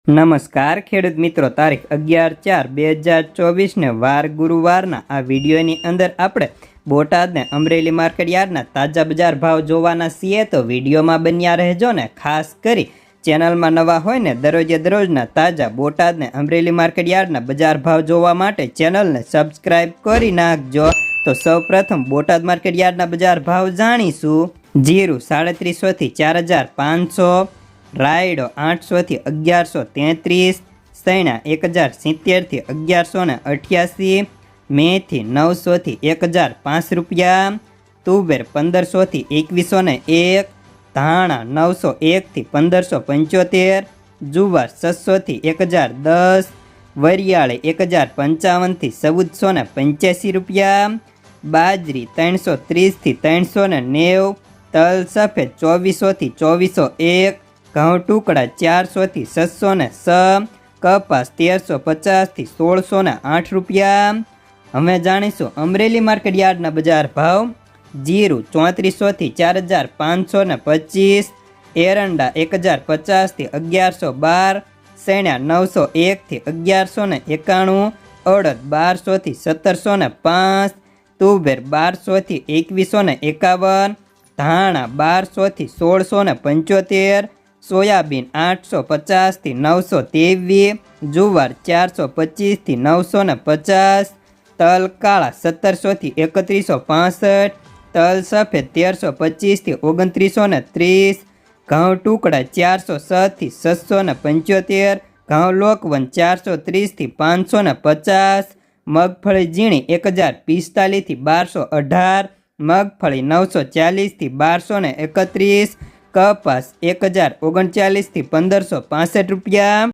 નમસ્કાર ખેડૂત મિત્રો, તારીખ 11/4/2024 ને વાર ગુરુવારના આ વિડીયોની અંદર આપણે બોટાદને અમરેલી માર્કેટ યાર્ડના તાજા બજાર ભાવ જોવાના છીએ, તો વિડીયોમાં બન્યા રહેજો ને ખાસ કરી ચેનલમાં નવા હોય ને દરરોજે દરરોજના તાજા બોટાદને અમરેલી માર્કેટ યાર્ડના બજાર ભાવ જોવા માટે ચેનલને સબસ્ક્રાઈબ કરી નાખજો। તો સૌપ્રથમ બોટાદ માર્કેટ યાર્ડના બજાર ભાવ જાણીશું। જીરું 350 થી 4500, રાયડો 800 થી 1133, સૈણા 1070 થી 1188, મેથી 900 થી 1005 રૂપિયા, તુવેર 1500 થી 2101, ધાણા 901 થી 1575, જુવાર 600 થી 1010, વરિયાળી 1055 થી 1485 રૂપિયા, બાજરી 330 થી 390, તલ સફેદ 2400 થી 2401, ઘઉં ટુકડા 400 થી 606, કપાસ 1350 થી 1608 રૂપિયા। હવે જાણીશું અમરેલી માર્કેટ યાર્ડના બજાર ભાવ। જીરું 3400 થી 4525, એરંડા 1050 થી 1112, સૈણા 901 થી 1191, અડદ 1200 થી 1705, તુવેર 1200 થી 2151, ધાણા 1200 થી 1675, સોયાબીન 850 થી 923, જુવાર 425 થી 950, તલ કાળા 1700 થી 3165, તલ સફેદ 1325 થી 2930, ઘઉં ટુકડા 406 થી 675, ઘઉં લોકવન 430 થી 550, મગફળી ઝીણી 1045 થી 1218, મગફળી 940 થી 1231, કપાસ 1039 થી 1565 રૂપિયા।